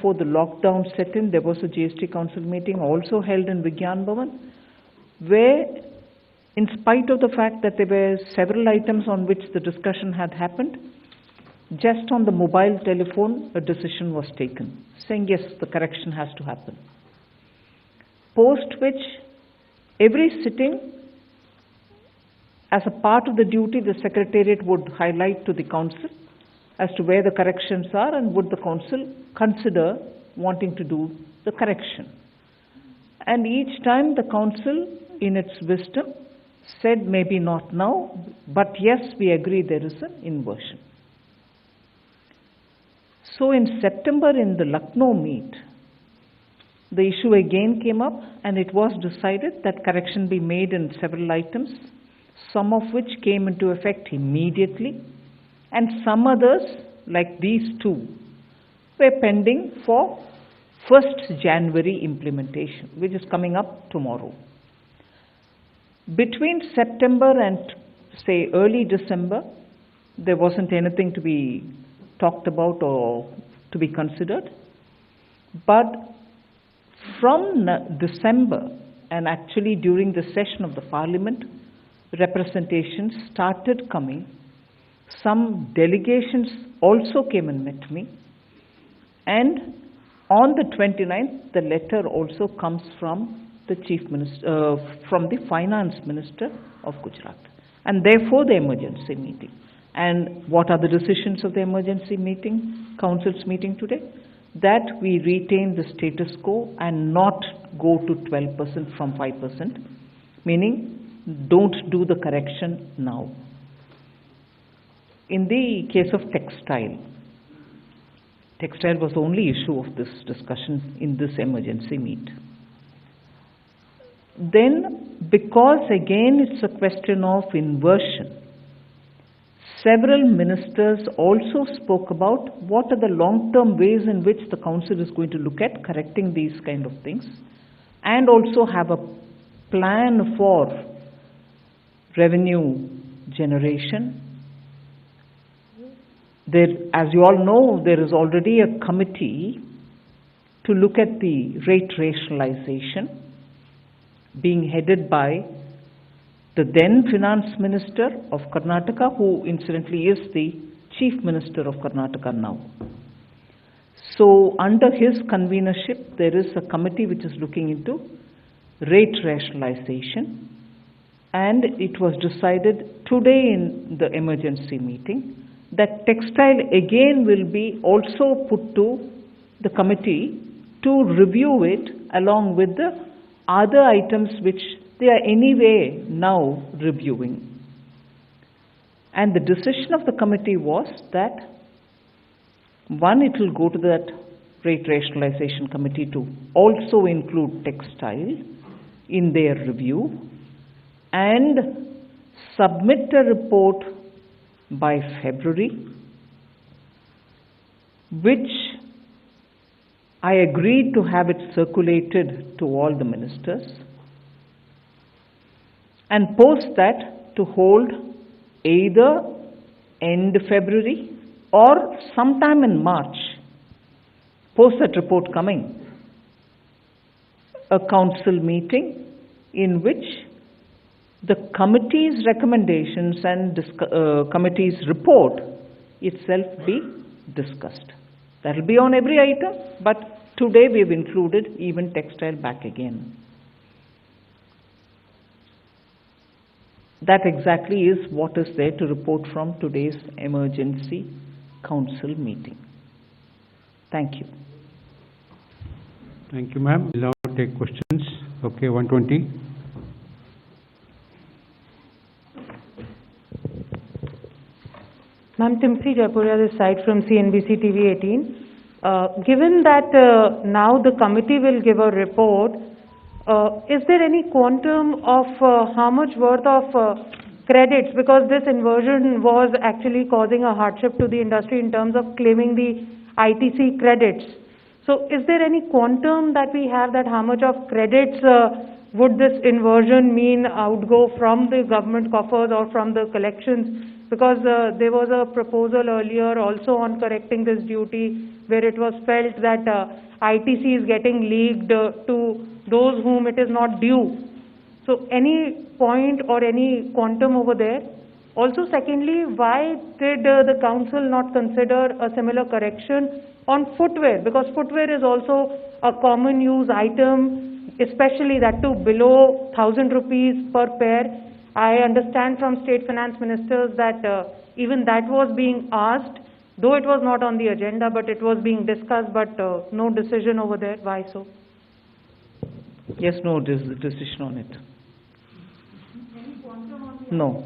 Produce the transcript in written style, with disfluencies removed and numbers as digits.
before the lockdown set in, there was a GST Council meeting also held in Vigyan Bhavan, where in spite of the fact that there were several items on which the discussion had happened, just on the mobile telephone, a decision was taken, saying yes, the correction has to happen. Post which, every sitting, as a part of the duty, the Secretariat would highlight to the Council as to where the corrections are and would the Council consider wanting to do the correction. And each time the Council, in its wisdom, said maybe not now, but yes, we agree there is an inversion. So in September in the Lucknow meet, the issue again came up and it was decided that correction be made in several items, some of which came into effect immediately, and some others, like these two, were pending for 1st January implementation, which is coming up tomorrow. Between September and, say, early December, there wasn't anything to be talked about or to be considered. But from December, and actually during the session of the Parliament, representations started coming. Some delegations also came and met me. And on the 29th, the letter also comes from the Chief Minister, from the Finance Minister of Gujarat. And therefore the emergency meeting. And what are the decisions of the emergency meeting, Council's meeting today? That we retain the status quo and not go to 12% from 5%, meaning don't do the correction now. In the case of textile was the only issue of this discussion in this emergency meet. Then, because again it's a question of inversion, several ministers also spoke about what are the long-term ways in which the Council is going to look at correcting these kind of things, and also have a plan for revenue generation. There, as you all know, there is already a committee to look at the rate rationalization, being headed by the then Finance Minister of Karnataka, who incidentally is the Chief Minister of Karnataka now. So under his convenership, there is a committee which is looking into rate rationalization, and it was decided today in the emergency meeting that textile again will be also put to the committee to review it along with the other items which they are anyway now reviewing. And the decision of the committee was that, one, it will go to that rate rationalization committee to also include textile in their review and submit a report by February, which I agreed to have it circulated to all the ministers, and post that to hold either end February or sometime in March, post that report coming, a council meeting in which the committee's recommendations and committee's report itself be discussed. That will be on every item, but today we have included even textile back again. That exactly is what is there to report from today's emergency council meeting. Thank you. Thank you, ma'am. We'll now take questions. Okay, 120. Ma'am, Timsi Jaipuria, this side from CNBC TV 18. Given that now the committee will give a report, is there any quantum of how much worth of credits, because this inversion was actually causing a hardship to the industry in terms of claiming the ITC credits. So is there any quantum that we have, that how much of credits would this inversion mean outgo from the government coffers or from the collections? Because there was a proposal earlier also on correcting this duty where it was felt that ITC is getting leaked to those whom it is not due. So any point or any quantum over there? Also, secondly, why did the council not consider a similar correction on footwear? Because footwear is also a common use item, especially that too below 1,000 rupees per pair. I understand from state finance ministers that even that was being asked, though it was not on the agenda, but it was being discussed, but no decision over there. Why so? Yes, no decision on it. No.